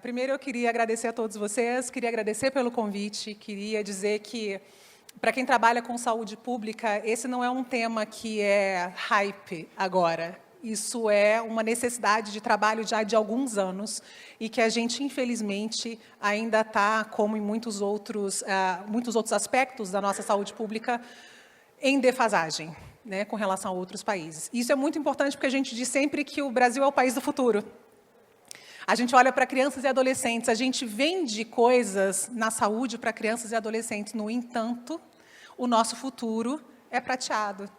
Primeiro, eu queria agradecer a todos vocês, queria agradecer pelo convite, queria dizer que, para quem trabalha com saúde pública, esse não é um tema que é hype agora. Isso é uma necessidade de trabalho já de alguns anos e que a gente, infelizmente, ainda está, como em muitos outros aspectos da nossa saúde pública, em defasagem, né, com relação a outros países. Isso é muito importante porque a gente diz sempre que o Brasil é o país do futuro. A gente olha para crianças e adolescentes, a gente vende coisas na saúde para crianças e adolescentes. No entanto, o nosso futuro é prateado.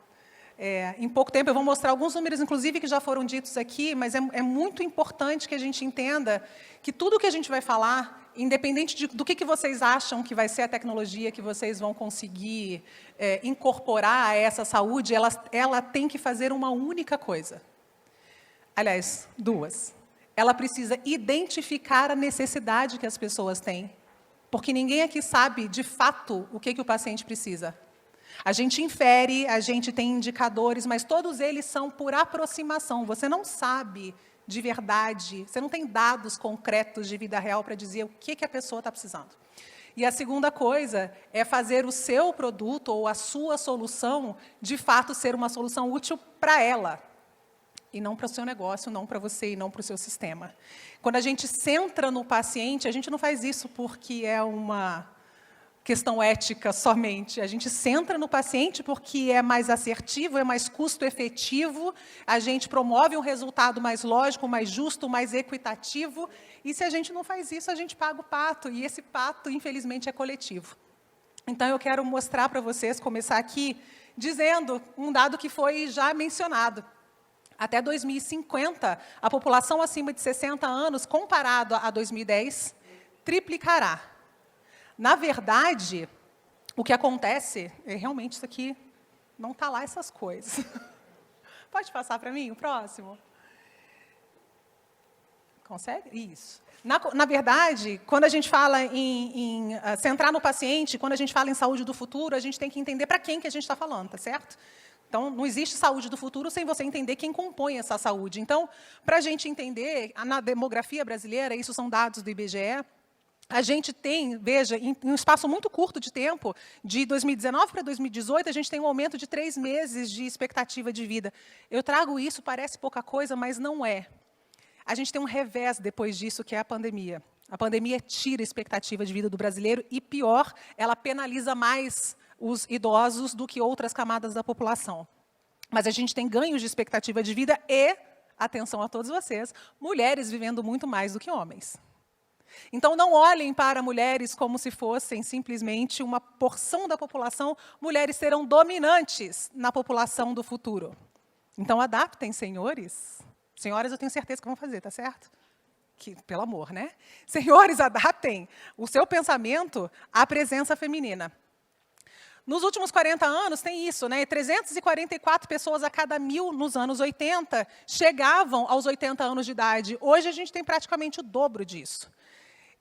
Em pouco tempo, eu vou mostrar alguns números, inclusive, que já foram ditos aqui, mas é muito importante que a gente entenda que tudo que a gente vai falar, independente do que vocês acham que vai ser a tecnologia que vocês vão conseguir incorporar a essa saúde, ela tem que fazer uma única coisa. Aliás, duas. Ela precisa identificar a necessidade que as pessoas têm, porque ninguém aqui sabe, de fato, o que o paciente precisa. A gente infere, a gente tem indicadores, mas todos eles são por aproximação. Você não sabe de verdade, você não tem dados concretos de vida real para dizer o que a pessoa está precisando. E a segunda coisa é fazer o seu produto ou a sua solução, de fato, ser uma solução útil para ela. E não para o seu negócio, não para você e não para o seu sistema. Quando a gente centra no paciente, a gente não faz isso porque é uma questão ética somente. A gente centra no paciente porque é mais assertivo, é mais custo-efetivo, a gente promove um resultado mais lógico, mais justo, mais equitativo, e se a gente não faz isso, a gente paga o pato, e esse pato, infelizmente, é coletivo. Então, eu quero mostrar para vocês, começar aqui, dizendo um dado que foi já mencionado. Até 2050, a população acima de 60 anos, comparado a 2010, triplicará. Na verdade, o que acontece, realmente isso aqui não está lá essas coisas. Pode passar para mim o próximo? Consegue? Isso. Na verdade, quando a gente fala em centrar no paciente, quando a gente fala em saúde do futuro, a gente tem que entender para quem que a gente está falando, tá certo? Então, não existe saúde do futuro sem você entender quem compõe essa saúde. Então, para a gente entender, na demografia brasileira, isso são dados do IBGE, a gente tem, veja, em um espaço muito curto de tempo, de 2019 para 2018, a gente tem um aumento de 3 meses de expectativa de vida. Eu trago isso, parece pouca coisa, mas não é. A gente tem um revés depois disso, que é a pandemia. A pandemia tira a expectativa de vida do brasileiro e, pior, ela penaliza mais os idosos do que outras camadas da população. Mas a gente tem ganhos de expectativa de vida e, atenção a todos vocês, mulheres vivendo muito mais do que homens. Então, não olhem para mulheres como se fossem simplesmente uma porção da população. Mulheres serão dominantes na população do futuro. Então, adaptem, senhores. Senhoras, eu tenho certeza que vão fazer, tá certo? Pelo amor, né? Senhores, adaptem o seu pensamento à presença feminina. Nos últimos 40 anos, tem isso, né? 344 pessoas a cada 1.000 nos anos 80 chegavam aos 80 anos de idade. Hoje, a gente tem praticamente o dobro disso.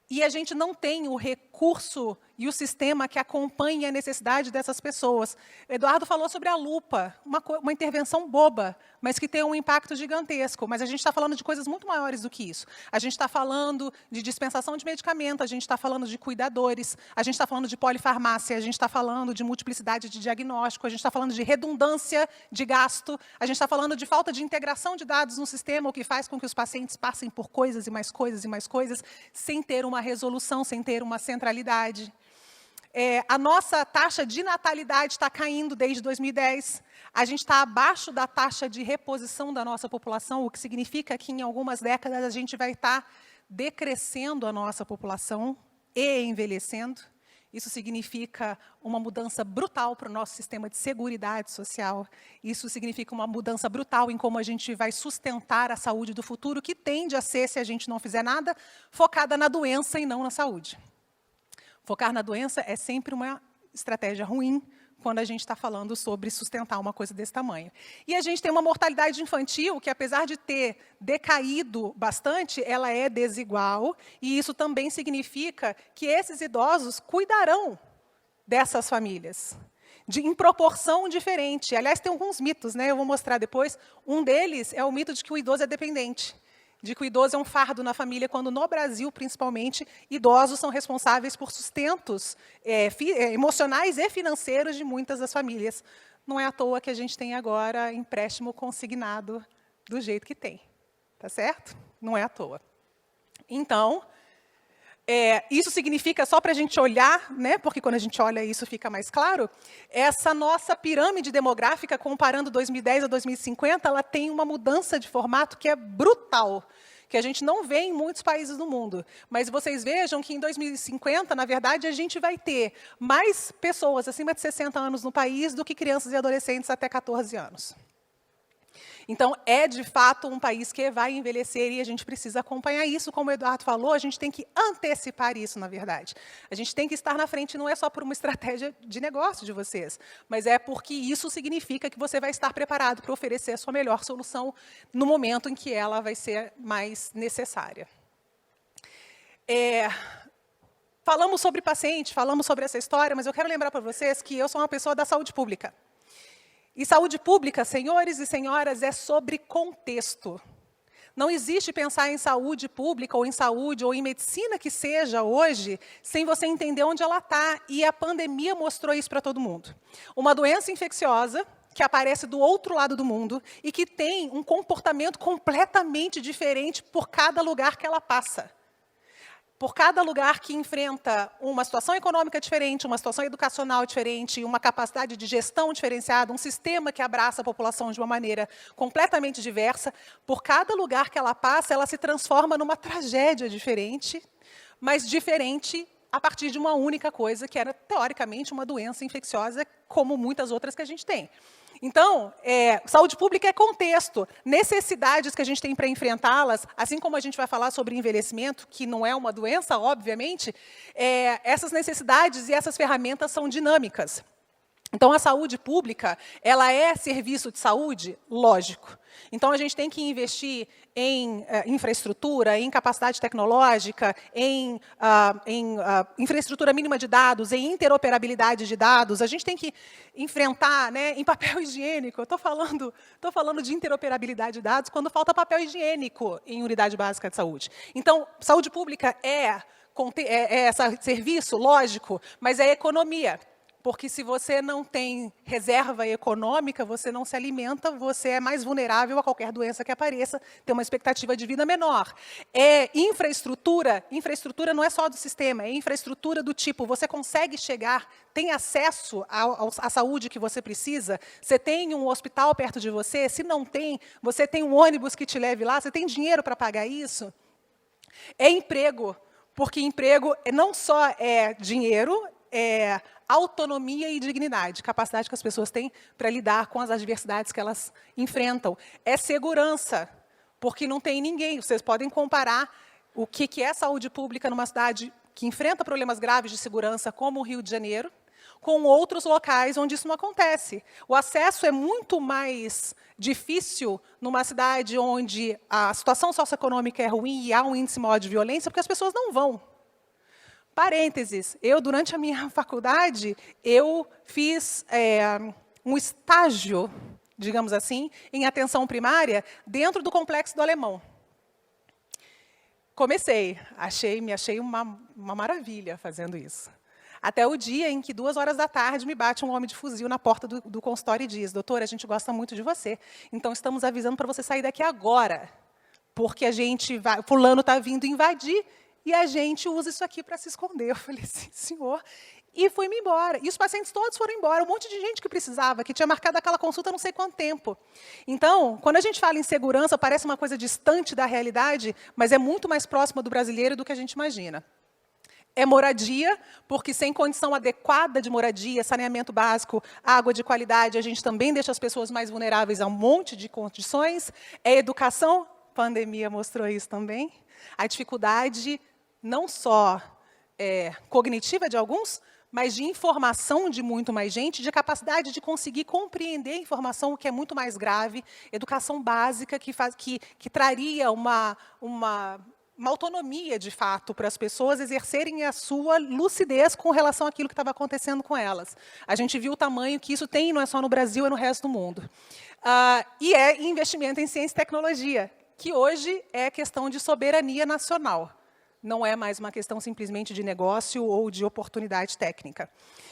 E a gente não tem o recurso e o sistema que acompanhe a necessidade dessas pessoas. Eduardo falou sobre a lupa, uma intervenção boba, mas que tem um impacto gigantesco. Mas a gente está falando de coisas muito maiores do que isso. A gente está falando de dispensação de medicamento, a gente está falando de cuidadores, a gente está falando de polifarmácia, a gente está falando de multiplicidade de diagnóstico, a gente está falando de redundância de gasto, a gente está falando de falta de integração de dados no sistema, o que faz com que os pacientes passem por coisas e mais coisas e mais coisas, sem ter uma resolução, sem ter uma centralidade. A nossa taxa de natalidade está caindo desde 2010. A gente está abaixo da taxa de reposição da nossa população, o que significa que, em algumas décadas, a gente vai estar decrescendo a nossa população e envelhecendo. Isso significa uma mudança brutal para o nosso sistema de seguridade social. Isso significa uma mudança brutal em como a gente vai sustentar a saúde do futuro, que tende a ser, se a gente não fizer nada, focada na doença e não na saúde. Focar na doença é sempre uma estratégia ruim quando a gente está falando sobre sustentar uma coisa desse tamanho. E a gente tem uma mortalidade infantil que, apesar de ter decaído bastante, ela é desigual, e isso também significa que esses idosos cuidarão dessas famílias, em proporção diferente. Aliás, tem alguns mitos, né? Eu vou mostrar depois. Um deles é o mito de que o idoso é dependente. de que o idoso é um fardo na família, quando no Brasil, principalmente, idosos são responsáveis por sustentos emocionais e financeiros de muitas das famílias. Não é à toa que a gente tem agora empréstimo consignado do jeito que tem. Tá certo? Não é à toa. Então, isso significa, só para a gente olhar, né, porque quando a gente olha isso fica mais claro, essa nossa pirâmide demográfica, comparando 2010 a 2050, ela tem uma mudança de formato que é brutal, que a gente não vê em muitos países do mundo. Mas vocês vejam que em 2050, na verdade, a gente vai ter mais pessoas acima de 60 anos no país do que crianças e adolescentes até 14 anos. Então, é, de fato, um país que vai envelhecer e a gente precisa acompanhar isso. Como o Eduardo falou, a gente tem que antecipar isso, na verdade. A gente tem que estar na frente, não é só por uma estratégia de negócio de vocês, mas é porque isso significa que você vai estar preparado para oferecer a sua melhor solução no momento em que ela vai ser mais necessária. Falamos sobre paciente, falamos sobre essa história, mas eu quero lembrar para vocês que eu sou uma pessoa da saúde pública. E saúde pública, senhores e senhoras, é sobre contexto. Não existe pensar em saúde pública, ou em saúde, ou em medicina que seja hoje, sem você entender onde ela está. E a pandemia mostrou isso para todo mundo. Uma doença infecciosa que aparece do outro lado do mundo e que tem um comportamento completamente diferente por cada lugar que ela passa. Por cada lugar que enfrenta uma situação econômica diferente, uma situação educacional diferente, uma capacidade de gestão diferenciada, um sistema que abraça a população de uma maneira completamente diversa, por cada lugar que ela passa, ela se transforma numa tragédia diferente, mas diferente a partir de uma única coisa, que era, teoricamente, uma doença infecciosa, como muitas outras que a gente tem. Então, saúde pública é contexto, necessidades que a gente tem para enfrentá-las, assim como a gente vai falar sobre envelhecimento, que não é uma doença, obviamente, essas necessidades e essas ferramentas são dinâmicas. Então, a saúde pública, ela é serviço de saúde? Lógico. Então, a gente tem que investir em infraestrutura, em capacidade tecnológica, em infraestrutura mínima de dados, em interoperabilidade de dados. A gente tem que enfrentar, né, em papel higiênico. Eu estou falando de interoperabilidade de dados quando falta papel higiênico em unidade básica de saúde. Então, saúde pública é serviço, lógico, mas é economia. Porque se você não tem reserva econômica, você não se alimenta, você é mais vulnerável a qualquer doença que apareça, tem uma expectativa de vida menor. Infraestrutura não é só do sistema, é infraestrutura do tipo, você consegue chegar, tem acesso à saúde que você precisa, você tem um hospital perto de você, se não tem, você tem um ônibus que te leve lá, você tem dinheiro para pagar isso. É emprego, porque emprego não só é dinheiro, é autonomia e dignidade, capacidade que as pessoas têm para lidar com as adversidades que elas enfrentam. É segurança, porque não tem ninguém. Vocês podem comparar o que é saúde pública numa cidade que enfrenta problemas graves de segurança, como o Rio de Janeiro, com outros locais onde isso não acontece. O acesso é muito mais difícil numa cidade onde a situação socioeconômica é ruim e há um índice maior de violência, porque as pessoas não vão. Parênteses, durante a minha faculdade, eu fiz um estágio, digamos assim, em atenção primária, dentro do Complexo do Alemão. Comecei, me achei uma maravilha fazendo isso. Até o dia em que, 2 horas da tarde, me bate um homem de fuzil na porta do consultório e diz: doutora, a gente gosta muito de você, então estamos avisando para você sair daqui agora, porque fulano está vindo invadir, e a gente usa isso aqui para se esconder. Eu falei, sim, senhor. E fui-me embora. E os pacientes todos foram embora. Um monte de gente que precisava, que tinha marcado aquela consulta não sei quanto tempo. Então, quando a gente fala em segurança, parece uma coisa distante da realidade, mas é muito mais próxima do brasileiro do que a gente imagina. É moradia, porque sem condição adequada de moradia, saneamento básico, água de qualidade, a gente também deixa as pessoas mais vulneráveis a um monte de condições. É educação, a pandemia mostrou isso também. A dificuldade não só cognitiva de alguns, mas de informação de muito mais gente, de capacidade de conseguir compreender a informação, o que é muito mais grave, educação básica que traria uma autonomia, de fato, para as pessoas exercerem a sua lucidez com relação àquilo que estava acontecendo com elas. A gente viu o tamanho que isso tem, não é só no Brasil, é no resto do mundo. E é investimento em ciência e tecnologia, que hoje é questão de soberania nacional. Não é mais uma questão simplesmente de negócio ou de oportunidade técnica.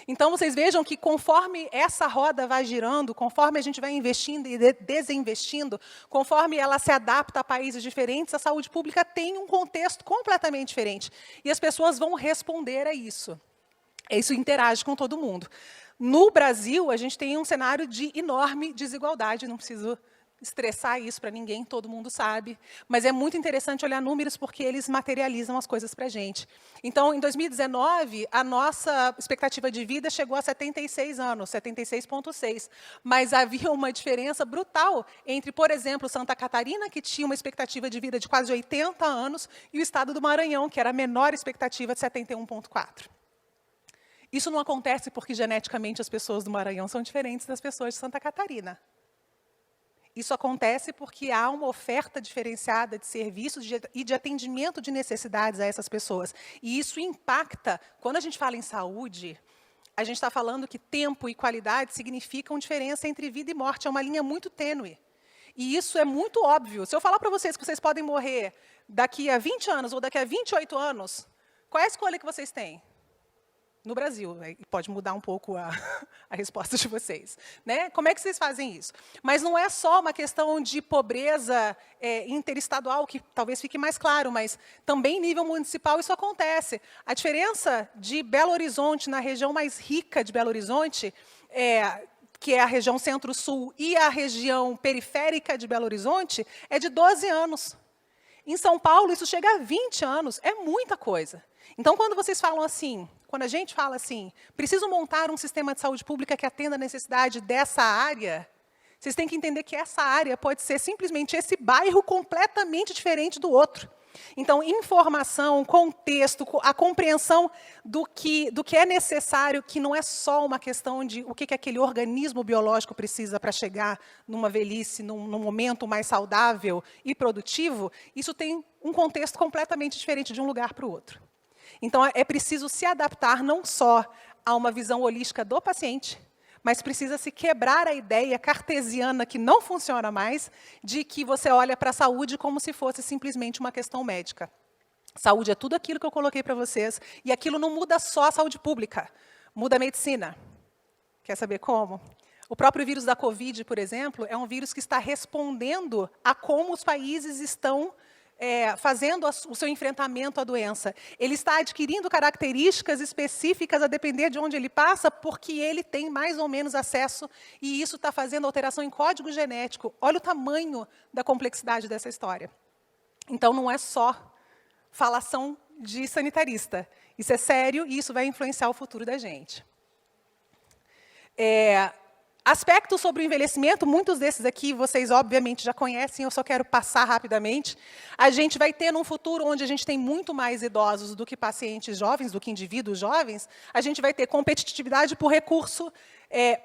Então, vocês vejam que, conforme essa roda vai girando, conforme a gente vai investindo e desinvestindo, conforme ela se adapta a países diferentes, a saúde pública tem um contexto completamente diferente. E as pessoas vão responder a isso. Isso interage com todo mundo. No Brasil, a gente tem um cenário de enorme desigualdade, não preciso estressar isso para ninguém, todo mundo sabe, mas é muito interessante olhar números porque eles materializam as coisas para a gente. Então, em 2019, a nossa expectativa de vida chegou a 76 anos, 76,6, mas havia uma diferença brutal entre, por exemplo, Santa Catarina, que tinha uma expectativa de vida de quase 80 anos, e o estado do Maranhão, que era a menor expectativa de 71,4. Isso não acontece porque, geneticamente, as pessoas do Maranhão são diferentes das pessoas de Santa Catarina. Isso acontece porque há uma oferta diferenciada de serviços e de atendimento de necessidades a essas pessoas. E isso impacta, quando a gente fala em saúde, a gente está falando que tempo e qualidade significam diferença entre vida e morte, é uma linha muito tênue. E isso é muito óbvio. Se eu falar para vocês que vocês podem morrer daqui a 20 anos ou daqui a 28 anos, qual é a escolha que vocês têm? No Brasil, né? Pode mudar um pouco a resposta de vocês. Né? Como é que vocês fazem isso? Mas não é só uma questão de pobreza interestadual, que talvez fique mais claro, mas também em nível municipal isso acontece. A diferença de Belo Horizonte, na região mais rica de Belo Horizonte, que é a região centro-sul, e a região periférica de Belo Horizonte, é de 12 anos. Em São Paulo, isso chega a 20 anos. É muita coisa. Então, quando vocês falam assim, quando a gente fala assim, preciso montar um sistema de saúde pública que atenda a necessidade dessa área, vocês têm que entender que essa área pode ser simplesmente esse bairro completamente diferente do outro. Então, informação, contexto, a compreensão do que é necessário, que não é só uma questão de o que aquele organismo biológico precisa para chegar numa velhice, num momento mais saudável e produtivo, isso tem um contexto completamente diferente de um lugar para o outro. Então, é preciso se adaptar não só a uma visão holística do paciente, mas precisa se quebrar a ideia cartesiana, que não funciona mais, de que você olha para a saúde como se fosse simplesmente uma questão médica. Saúde é tudo aquilo que eu coloquei para vocês, e aquilo não muda só a saúde pública, muda a medicina. Quer saber como? O próprio vírus da Covid, por exemplo, é um vírus que está respondendo a como os países estão fazendo o seu enfrentamento à doença. Ele está adquirindo características específicas a depender de onde ele passa, porque ele tem mais ou menos acesso, e isso está fazendo alteração em código genético. Olha o tamanho da complexidade dessa história. Então, não é só falação de sanitarista. Isso é sério e isso vai influenciar o futuro da gente. Aspectos sobre o envelhecimento, muitos desses aqui vocês obviamente já conhecem, eu só quero passar rapidamente. A gente vai ter num futuro onde a gente tem muito mais idosos do que pacientes jovens, do que indivíduos jovens, a gente vai ter competitividade por recurso,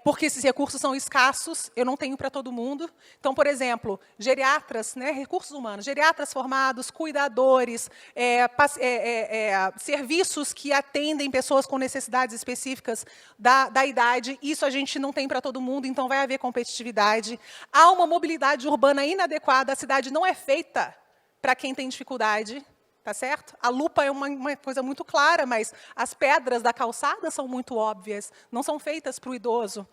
porque esses recursos são escassos, eu não tenho para todo mundo. Então, por exemplo, geriatras, né, recursos humanos, geriatras formados, cuidadores, serviços que atendem pessoas com necessidades específicas da idade, isso a gente não tem para todo mundo, então vai haver competitividade. Há uma mobilidade urbana inadequada, a cidade não é feita para quem tem dificuldade. Tá certo? A lupa é uma coisa muito clara, mas as pedras da calçada são muito óbvias, não são feitas para o idoso.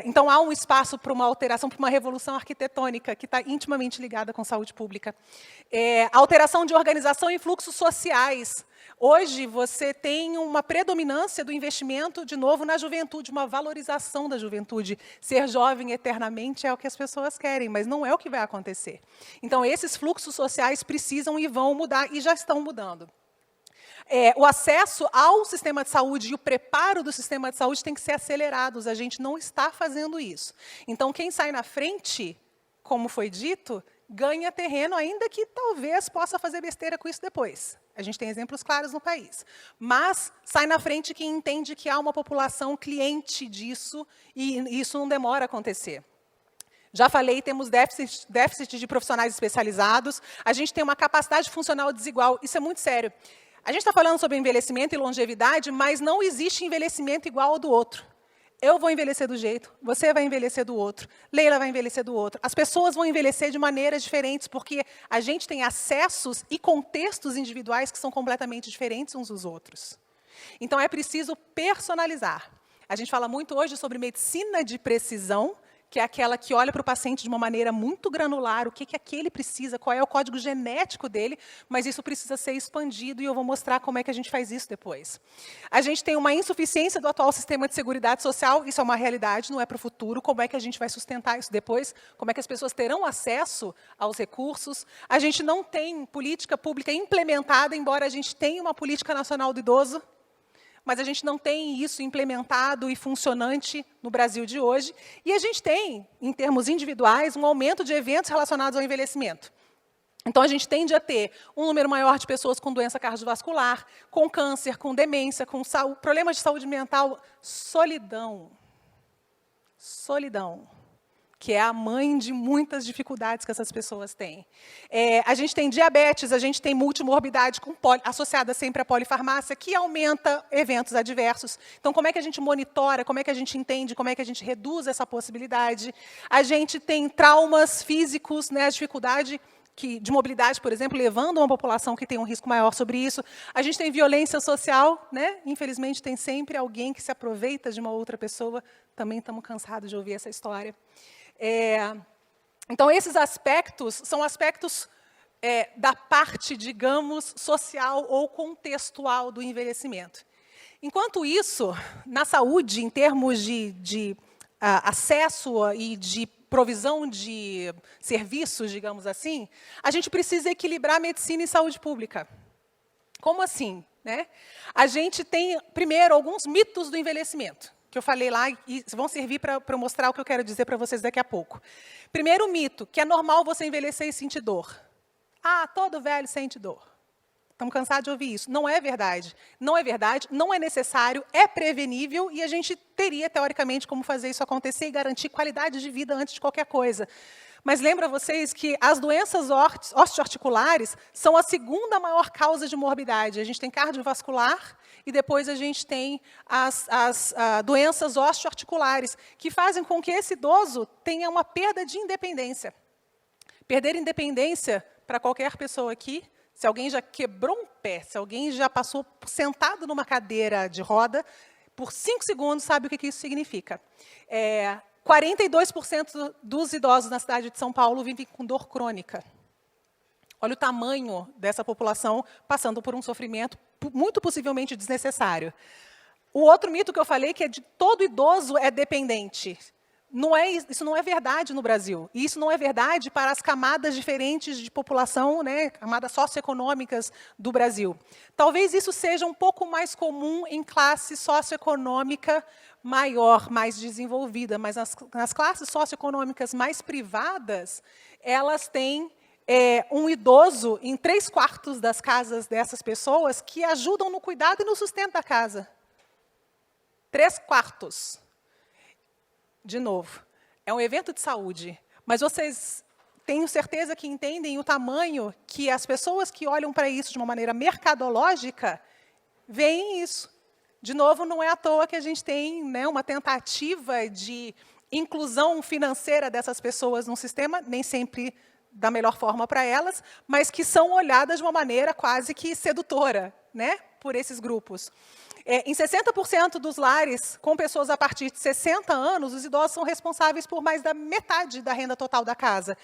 Então, há um espaço para uma alteração, para uma revolução arquitetônica, que está intimamente ligada com saúde pública. Alteração de organização e fluxos sociais. Hoje, você tem uma predominância do investimento, de novo, na juventude, uma valorização da juventude. Ser jovem eternamente é o que as pessoas querem, mas não é o que vai acontecer. Então, esses fluxos sociais precisam e vão mudar, e já estão mudando. O acesso ao sistema de saúde e o preparo do sistema de saúde tem que ser acelerados. A gente não está fazendo isso. Então, quem sai na frente, como foi dito, ganha terreno, ainda que talvez possa fazer besteira com isso depois. A gente tem exemplos claros no país. Mas sai na frente quem entende que há uma população cliente disso, e isso não demora a acontecer. Já falei, temos déficit de profissionais especializados, a gente tem uma capacidade funcional desigual, isso é muito sério. A gente está falando sobre envelhecimento e longevidade, mas não existe envelhecimento igual ao do outro. Eu vou envelhecer do jeito, você vai envelhecer do outro, Leila vai envelhecer do outro. As pessoas vão envelhecer de maneiras diferentes, porque a gente tem acessos e contextos individuais que são completamente diferentes uns dos outros. Então, é preciso personalizar. A gente fala muito hoje sobre medicina de precisão, que é aquela que olha para o paciente de uma maneira muito granular, o que aquele precisa, qual é o código genético dele, mas isso precisa ser expandido, e eu vou mostrar como é que a gente faz isso depois. A gente tem uma insuficiência do atual sistema de seguridade social, isso é uma realidade, não é para o futuro, como é que a gente vai sustentar isso depois, como é que as pessoas terão acesso aos recursos. A gente não tem política pública implementada, embora a gente tenha uma política nacional do idoso, mas a gente não tem isso implementado e funcionante no Brasil de hoje. E a gente tem, em termos individuais, um aumento de eventos relacionados ao envelhecimento. Então, a gente tende a ter um número maior de pessoas com doença cardiovascular, com câncer, com demência, com problemas de saúde mental, solidão. Solidão, que é a mãe de muitas dificuldades que essas pessoas têm. A gente tem diabetes, a gente tem multimorbidade associada sempre à polifarmácia, que aumenta eventos adversos. Então, como é que a gente monitora, como é que a gente entende, como é que a gente reduz essa possibilidade? A gente tem traumas físicos, né, a dificuldade de mobilidade, por exemplo, levando uma população que tem um risco maior sobre isso. A gente tem violência social, né? Infelizmente, tem sempre alguém que se aproveita de uma outra pessoa. Também estamos cansados de ouvir essa história. Então, esses aspectos são aspectos da parte, digamos, social ou contextual do envelhecimento. Enquanto isso, na saúde, em termos de acesso e de provisão de serviços, digamos assim, a gente precisa equilibrar medicina e saúde pública. Como assim, né? A gente tem, primeiro, alguns mitos do envelhecimento, que eu falei lá, e vão servir para eu mostrar o que eu quero dizer para vocês daqui a pouco. Primeiro mito, que é normal você envelhecer e sentir dor. Ah, todo velho sente dor. Estamos cansados de ouvir isso. Não é verdade. Não é verdade, não é necessário, é prevenível, e a gente teria, teoricamente, como fazer isso acontecer e garantir qualidade de vida antes de qualquer coisa. Mas lembra vocês que as doenças osteoarticulares são a segunda maior causa de morbidade. A gente tem cardiovascular e depois a gente tem as doenças osteoarticulares, que fazem com que esse idoso tenha uma perda de independência. Perder independência, para qualquer pessoa aqui, se alguém já quebrou um pé, se alguém já passou sentado numa cadeira de roda, por 5 segundos sabe o que isso significa. 42% dos idosos na cidade de São Paulo vivem com dor crônica. Olha o tamanho dessa população passando por um sofrimento muito possivelmente desnecessário. O outro mito que eu falei, que é de todo idoso é dependente. Isso não é verdade no Brasil. E isso não é verdade para as camadas diferentes de população, né, camadas socioeconômicas do Brasil. Talvez isso seja um pouco mais comum em classe socioeconômica maior, mais desenvolvida, mas nas classes socioeconômicas mais privadas, elas têm um idoso em 3/4 das casas dessas pessoas que ajudam no cuidado e no sustento da casa. 3/4. De novo, é um evento de saúde, mas vocês tenho certeza que entendem o tamanho que as pessoas que olham para isso de uma maneira mercadológica veem isso. De novo, não é à toa que a gente tem, né, uma tentativa de inclusão financeira dessas pessoas no sistema, nem sempre da melhor forma para elas, mas que são olhadas de uma maneira quase que sedutora, né, por esses grupos. Em 60% dos lares com pessoas a partir de 60 anos, os idosos são responsáveis por mais da metade da renda total da casa.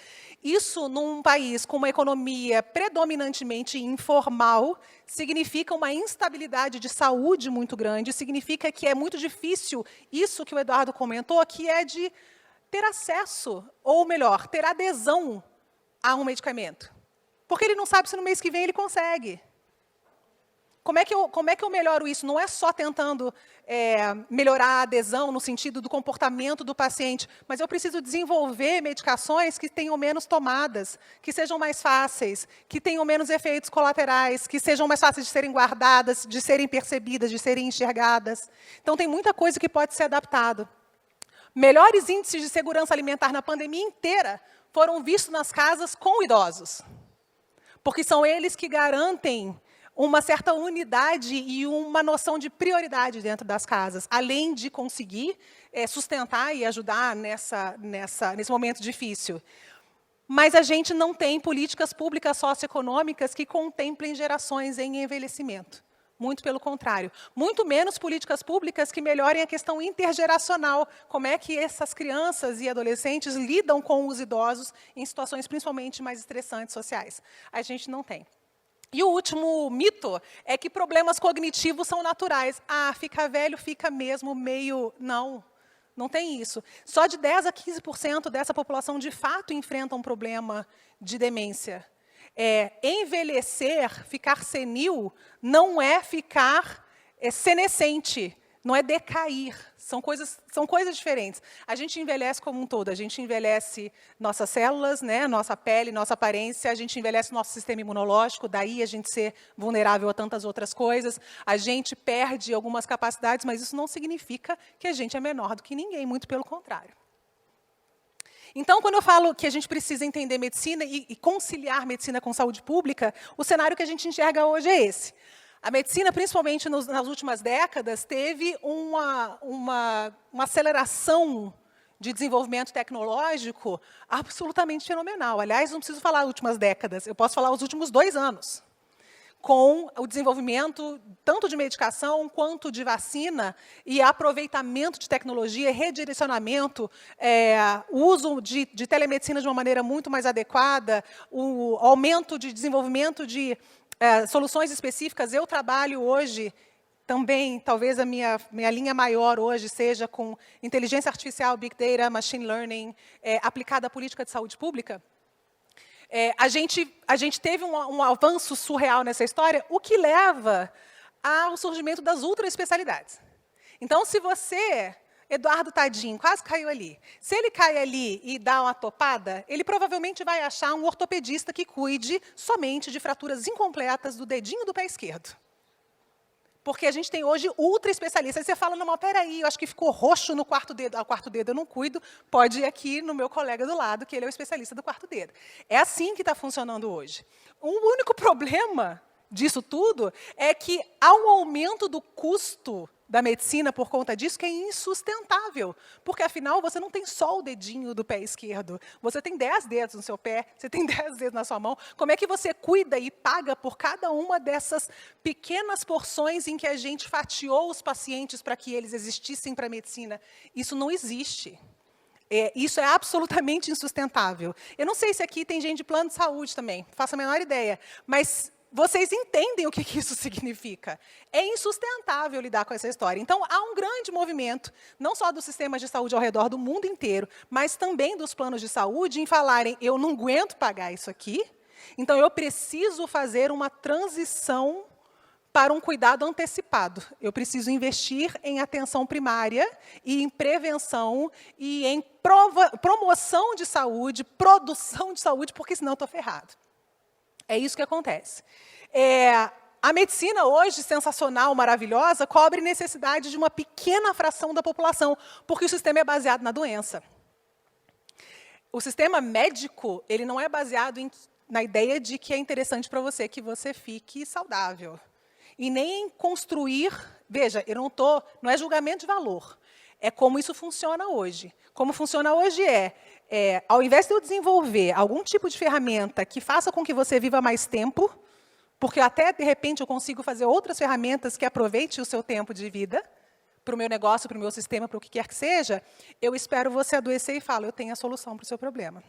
Isso, num país com uma economia predominantemente informal, significa uma instabilidade de saúde muito grande, significa que é muito difícil, isso que o Eduardo comentou, que é de ter acesso, ou melhor, ter adesão a um medicamento. Porque ele não sabe se no mês que vem ele consegue. Como é que eu melhoro isso? Não é só tentando melhorar a adesão no sentido do comportamento do paciente, mas eu preciso desenvolver medicações que tenham menos tomadas, que sejam mais fáceis, que tenham menos efeitos colaterais, que sejam mais fáceis de serem guardadas, de serem percebidas, de serem enxergadas. Então, tem muita coisa que pode ser adaptado. Melhores índices de segurança alimentar na pandemia inteira foram vistos nas casas com idosos, porque são eles que garantem uma certa unidade e uma noção de prioridade dentro das casas, além de conseguir sustentar e ajudar nesse momento difícil. Mas a gente não tem políticas públicas socioeconômicas que contemplem gerações em envelhecimento. Muito pelo contrário. Muito menos políticas públicas que melhorem a questão intergeracional. Como é que essas crianças e adolescentes lidam com os idosos em situações principalmente mais estressantes sociais. A gente não tem. E o último mito é que problemas cognitivos são naturais. Ah, ficar velho fica mesmo meio... Não tem isso. Só de 10% a 15% dessa população, de fato, enfrenta um problema de demência. Envelhecer, ficar senil, não é ficar senescente, não é decair. São coisas diferentes. A gente envelhece como um todo. A gente envelhece nossas células, né, nossa pele, nossa aparência. A gente envelhece nosso sistema imunológico, daí a gente ser vulnerável a tantas outras coisas. A gente perde algumas capacidades, mas isso não significa que a gente é menor do que ninguém, muito pelo contrário. Então, quando eu falo que a gente precisa entender medicina e conciliar medicina com saúde pública, o cenário que a gente enxerga hoje é esse. A medicina, principalmente nas últimas décadas, teve uma aceleração de desenvolvimento tecnológico absolutamente fenomenal. Aliás, não preciso falar últimas décadas, eu posso falar os últimos 2 anos. Com o desenvolvimento tanto de medicação quanto de vacina e aproveitamento de tecnologia, redirecionamento, o uso de telemedicina de uma maneira muito mais adequada, o aumento de desenvolvimento de soluções específicas. Eu trabalho hoje também, talvez a minha linha maior hoje seja com inteligência artificial, Big Data, Machine Learning, aplicada à política de saúde pública. A gente teve um avanço surreal nessa história, o que leva ao surgimento das ultraespecialidades. Então, se você, Eduardo Tadinho, quase caiu ali, se ele cai ali e dá uma topada, ele provavelmente vai achar um ortopedista que cuide somente de fraturas incompletas do dedinho do pé esquerdo. Porque a gente tem hoje ultra especialistas. Aí você fala, não, mas peraí, eu acho que ficou roxo no quarto dedo. O quarto dedo eu não cuido, pode ir aqui no meu colega do lado, que ele é o especialista do quarto dedo. É assim que está funcionando hoje. O único problema disso tudo é que há um aumento do custo da medicina por conta disso que é insustentável. Porque, afinal, você não tem só o dedinho do pé esquerdo. Você tem 10 dedos no seu pé, você tem 10 dedos na sua mão. Como é que você cuida e paga por cada uma dessas pequenas porções em que a gente fatiou os pacientes para que eles existissem para a medicina? Isso não existe. Isso é absolutamente insustentável. Eu não sei se aqui tem gente de plano de saúde também, não faço a menor ideia, mas vocês entendem o que isso significa. É insustentável lidar com essa história. Então, há um grande movimento, não só dos sistemas de saúde ao redor do mundo inteiro, mas também dos planos de saúde, em falarem, eu não aguento pagar isso aqui, então eu preciso fazer uma transição para um cuidado antecipado. Eu preciso investir em atenção primária e em prevenção e em promoção de saúde, produção de saúde, porque senão eu estou ferrado. É isso que acontece. A medicina hoje, sensacional, maravilhosa, cobre necessidade de uma pequena fração da população, porque o sistema é baseado na doença. O sistema médico, ele não é baseado na ideia de que é interessante para você que você fique saudável. E nem em construir... Veja, não é julgamento de valor. É como isso funciona hoje. Como funciona hoje ao invés de eu desenvolver algum tipo de ferramenta que faça com que você viva mais tempo, porque até, de repente, eu consigo fazer outras ferramentas que aproveite o seu tempo de vida, para o meu negócio, para o meu sistema, para o que quer que seja, eu espero você adoecer e falo, eu tenho a solução para o seu problema.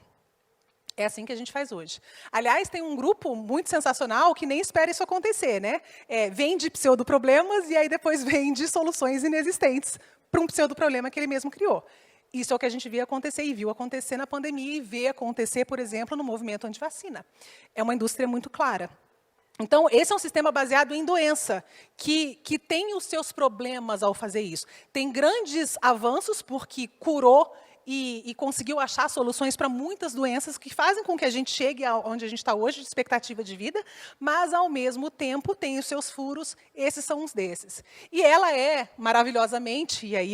É assim que a gente faz hoje. Aliás, tem um grupo muito sensacional que nem espera isso acontecer, né? Vende pseudoproblemas e aí depois vende soluções inexistentes para um pseudoproblema que ele mesmo criou. Isso é o que a gente via acontecer e viu acontecer na pandemia e vê acontecer, por exemplo, no movimento antivacina. É uma indústria muito clara. Então, esse é um sistema baseado em doença, que tem os seus problemas ao fazer isso. Tem grandes avanços, porque curou e conseguiu achar soluções para muitas doenças que fazem com que a gente chegue onde a gente está hoje, de expectativa de vida, mas, ao mesmo tempo, tem os seus furos, esses são uns desses. E ela é, maravilhosamente, e aí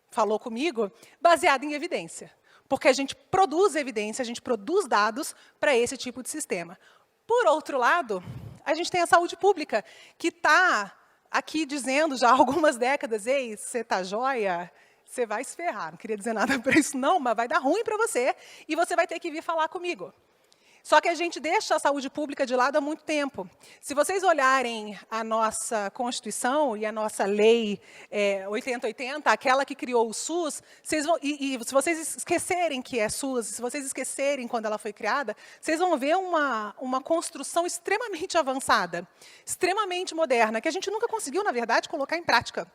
falou comigo, baseada em evidência. Porque a gente produz evidência, a gente produz dados para esse tipo de sistema. Por outro lado, a gente tem a saúde pública, que está aqui dizendo já há algumas décadas, ei, você está joia? Você vai se ferrar. Não queria dizer nada para isso, não, mas vai dar ruim para você e você vai ter que vir falar comigo. Só que a gente deixa a saúde pública de lado há muito tempo. Se vocês olharem a nossa Constituição e a nossa Lei 8080, aquela que criou o SUS, vocês vão, e se vocês esquecerem que é SUS, se vocês esquecerem quando ela foi criada, vocês vão ver uma construção extremamente avançada, extremamente moderna, que a gente nunca conseguiu, na verdade, colocar em prática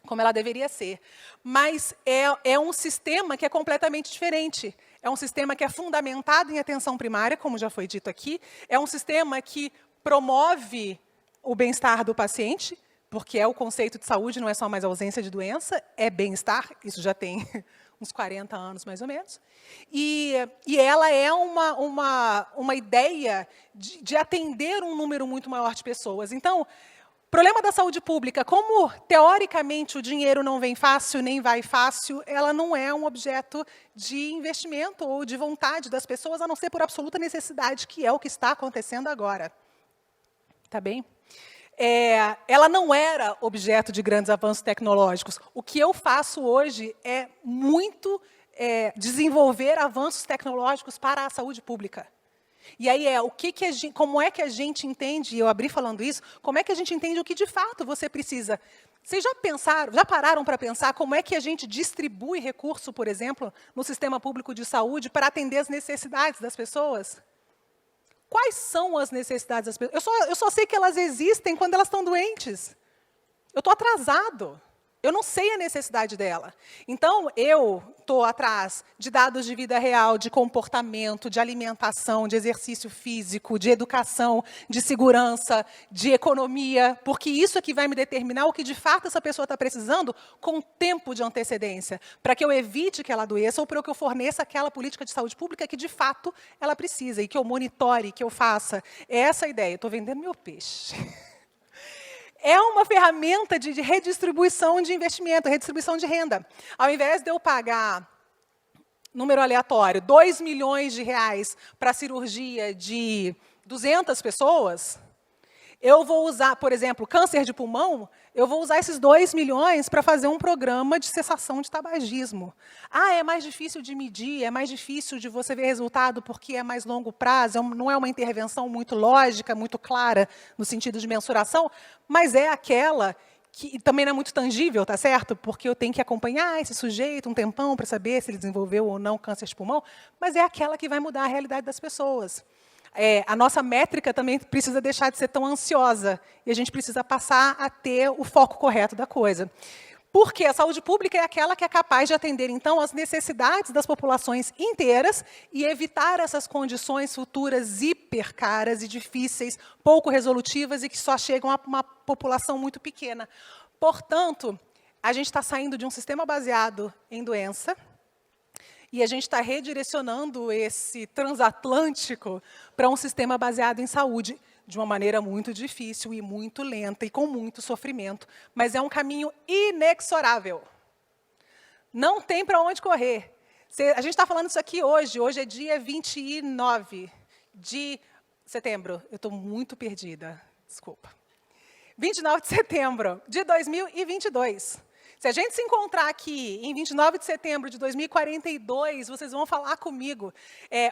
como ela deveria ser. Mas é um sistema que é completamente diferente. É um sistema que é fundamentado em atenção primária, como já foi dito aqui. É um sistema que promove o bem-estar do paciente, porque é o conceito de saúde, não é só mais ausência de doença, é bem-estar, isso já tem uns 40 anos, mais ou menos. E ela é uma ideia de atender um número muito maior de pessoas. Então, o problema da saúde pública, como, teoricamente, o dinheiro não vem fácil, nem vai fácil, ela não é um objeto de investimento ou de vontade das pessoas, a não ser por absoluta necessidade, que é o que está acontecendo agora. Tá bem? Ela não era objeto de grandes avanços tecnológicos. O que eu faço hoje é muito desenvolver avanços tecnológicos para a saúde pública. E aí como é que a gente entende, e eu abri falando isso, como é que a gente entende o que de fato você precisa? Vocês já pararam para pensar como é que a gente distribui recurso, por exemplo, no sistema público de saúde para atender as necessidades das pessoas? Quais são as necessidades das pessoas? Eu só sei que elas existem quando elas estão doentes. Eu estou atrasado. Eu não sei a necessidade dela. Então, eu estou atrás de dados de vida real, de comportamento, de alimentação, de exercício físico, de educação, de segurança, de economia, porque isso é que vai me determinar o que, de fato, essa pessoa está precisando com tempo de antecedência, para que eu evite que ela adoeça ou para que eu forneça aquela política de saúde pública que, de fato, ela precisa e que eu monitore, que eu faça. É essa a ideia. Estou vendendo meu peixe. É uma ferramenta de redistribuição de investimento, redistribuição de renda. Ao invés de eu pagar, número aleatório, 2 milhões de reais para a cirurgia de 200 pessoas, eu vou usar, por exemplo, câncer de pulmão, eu vou usar esses 2 milhões para fazer um programa de cessação de tabagismo. Ah, é mais difícil de medir, é mais difícil de você ver resultado porque é mais longo prazo, não é uma intervenção muito lógica, muito clara, no sentido de mensuração, mas é aquela que também não é muito tangível, tá certo? Porque eu tenho que acompanhar esse sujeito um tempão para saber se ele desenvolveu ou não câncer de pulmão, mas é aquela que vai mudar a realidade das pessoas. A nossa métrica também precisa deixar de ser tão ansiosa, e a gente precisa passar a ter o foco correto da coisa. Porque a saúde pública é aquela que é capaz de atender, então, as necessidades das populações inteiras e evitar essas condições futuras hipercaras e difíceis, pouco resolutivas e que só chegam a uma população muito pequena. Portanto, a gente está saindo de um sistema baseado em doença, e a gente está redirecionando esse transatlântico para um sistema baseado em saúde, de uma maneira muito difícil e muito lenta e com muito sofrimento. Mas é um caminho inexorável. Não tem para onde correr. A gente está falando isso aqui hoje. Hoje é dia 29 de setembro. Eu estou muito perdida. Desculpa. 29 de setembro de 2022. Se a gente se encontrar aqui em 29 de setembro de 2042, vocês vão falar comigo.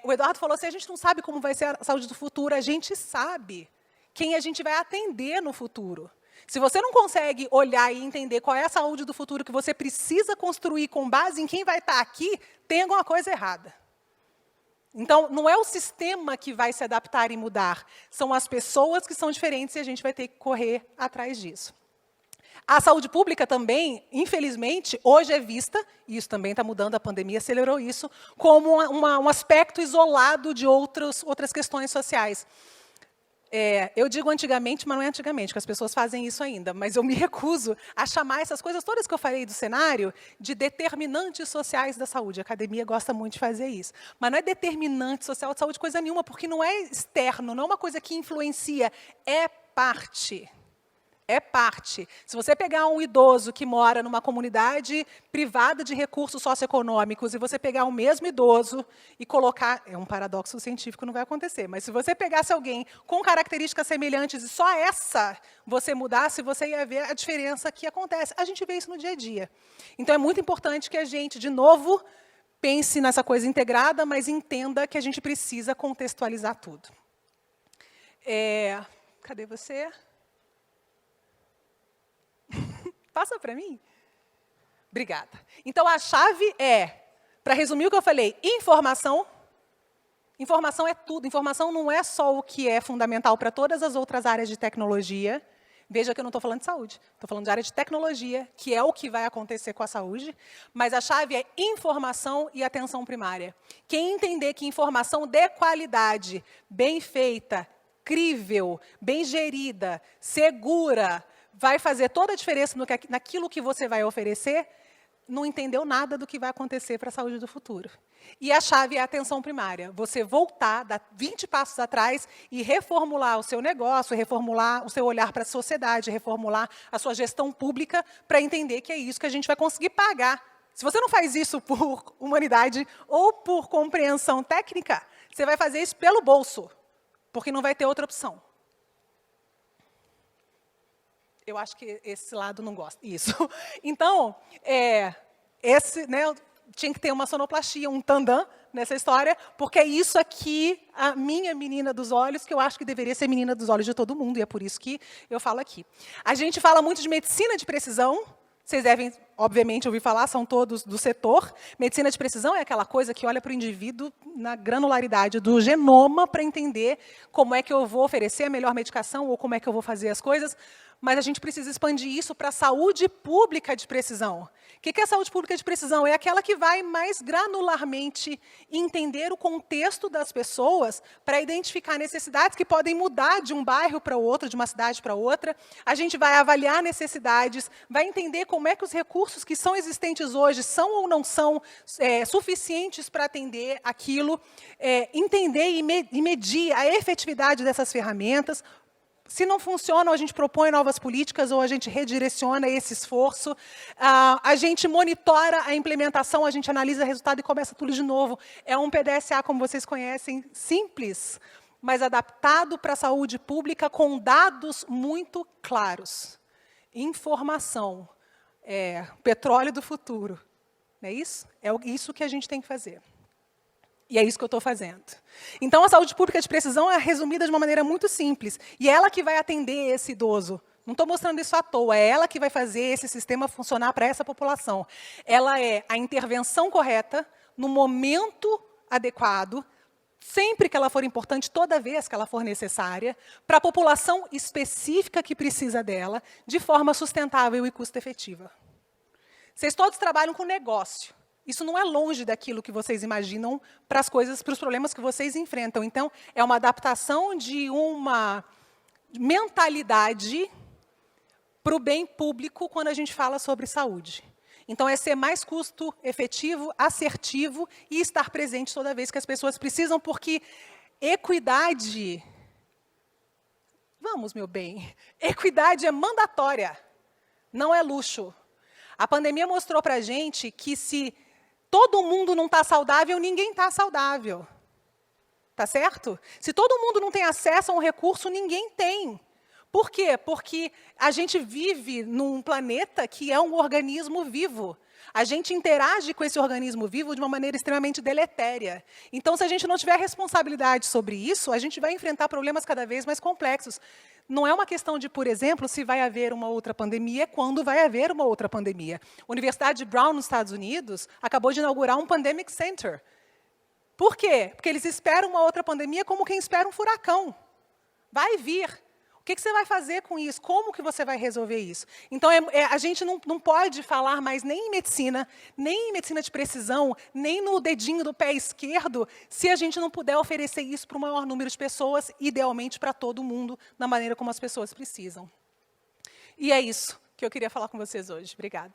O Eduardo falou assim, a gente não sabe como vai ser a saúde do futuro, a gente sabe quem a gente vai atender no futuro. Se você não consegue olhar e entender qual é a saúde do futuro que você precisa construir com base em quem vai estar aqui, tem alguma coisa errada. Então, não é o sistema que vai se adaptar e mudar, são as pessoas que são diferentes e a gente vai ter que correr atrás disso. A saúde pública também, infelizmente, hoje é vista, e isso também está mudando, a pandemia acelerou isso, como um aspecto isolado de outras questões sociais. Eu digo antigamente, mas não é antigamente, porque as pessoas fazem isso ainda, mas eu me recuso a chamar essas coisas todas que eu falei do cenário de determinantes sociais da saúde. A academia gosta muito de fazer isso. Mas não é determinante social de saúde coisa nenhuma, porque não é externo, não é uma coisa que influencia, é parte. É parte. Se você pegar um idoso que mora numa comunidade privada de recursos socioeconômicos e você pegar o mesmo idoso e colocar... É um paradoxo científico, não vai acontecer, mas se você pegasse alguém com características semelhantes e só essa você mudasse, você ia ver a diferença que acontece. A gente vê isso no dia a dia. Então, é muito importante que a gente, de novo, pense nessa coisa integrada, mas entenda que a gente precisa contextualizar tudo. Cadê você? Passa para mim. Obrigada. Então, a chave é, para resumir o que eu falei, informação. Informação é tudo. Informação não é só o que é fundamental para todas as outras áreas de tecnologia. Veja que eu não estou falando de saúde. Estou falando de área de tecnologia, que é o que vai acontecer com a saúde. Mas a chave é informação e atenção primária. Quem entender que informação de qualidade, bem feita, crível, bem gerida, segura, vai fazer toda a diferença naquilo que você vai oferecer, não entendeu nada do que vai acontecer para a saúde do futuro. E a chave é a atenção primária. Você voltar, dar 20 passos atrás e reformular o seu negócio, reformular o seu olhar para a sociedade, reformular a sua gestão pública para entender que é isso que a gente vai conseguir pagar. Se você não faz isso por humanidade ou por compreensão técnica, você vai fazer isso pelo bolso, porque não vai ter outra opção. Eu acho que esse lado não gosta. Isso. Então, tinha que ter uma sonoplastia, um tandã nessa história, porque é isso aqui, a minha menina dos olhos, que eu acho que deveria ser menina dos olhos de todo mundo, e é por isso que eu falo aqui. A gente fala muito de medicina de precisão. Vocês devem, obviamente, ouvir falar, são todos do setor. Medicina de precisão é aquela coisa que olha para o indivíduo na granularidade do genoma para entender como é que eu vou oferecer a melhor medicação ou como é que eu vou fazer as coisas. Mas a gente precisa expandir isso para a saúde pública de precisão. O que é a saúde pública de precisão? É aquela que vai mais granularmente entender o contexto das pessoas para identificar necessidades que podem mudar de um bairro para o outro, de uma cidade para outra. A gente vai avaliar necessidades, vai entender como é que os recursos que são existentes hoje são ou não são suficientes para atender aquilo, entender e medir a efetividade dessas ferramentas. Se não funcionam, a gente propõe novas políticas ou a gente redireciona esse esforço. A gente monitora a implementação, a gente analisa o resultado e começa tudo de novo. É um PDSA, como vocês conhecem, simples, mas adaptado para a saúde pública com dados muito claros. Informação, petróleo do futuro. Não é isso? É isso que a gente tem que fazer. E é isso que eu estou fazendo. Então, a saúde pública de precisão é resumida de uma maneira muito simples. E é ela que vai atender esse idoso. Não estou mostrando isso à toa. É ela que vai fazer esse sistema funcionar para essa população. Ela é a intervenção correta, no momento adequado, sempre que ela for importante, toda vez que ela for necessária, para a população específica que precisa dela, de forma sustentável e custo-efetiva. Vocês todos trabalham com negócio. Isso não é longe daquilo que vocês imaginam para as coisas, para os problemas que vocês enfrentam. Então, é uma adaptação de uma mentalidade para o bem público quando a gente fala sobre saúde. Então, é ser mais custo-efetivo, assertivo e estar presente toda vez que as pessoas precisam, porque equidade... Vamos, meu bem. Equidade é mandatória, não é luxo. A pandemia mostrou para a gente que se todo mundo não está saudável, ninguém está saudável. Tá certo? Se todo mundo não tem acesso a um recurso, ninguém tem. Por quê? Porque a gente vive num planeta que é um organismo vivo. A gente interage com esse organismo vivo de uma maneira extremamente deletéria. Então, se a gente não tiver responsabilidade sobre isso, a gente vai enfrentar problemas cada vez mais complexos. Não é uma questão de, por exemplo, se vai haver uma outra pandemia, quando vai haver uma outra pandemia. A Universidade de Brown, nos Estados Unidos, acabou de inaugurar um Pandemic Center. Por quê? Porque eles esperam uma outra pandemia como quem espera um furacão. Vai vir. O que você vai fazer com isso? Como que você vai resolver isso? Então, a gente não pode falar mais nem em medicina de precisão, nem no dedinho do pé esquerdo, se a gente não puder oferecer isso para o maior número de pessoas, idealmente para todo mundo, da maneira como as pessoas precisam. E é isso que eu queria falar com vocês hoje. Obrigada.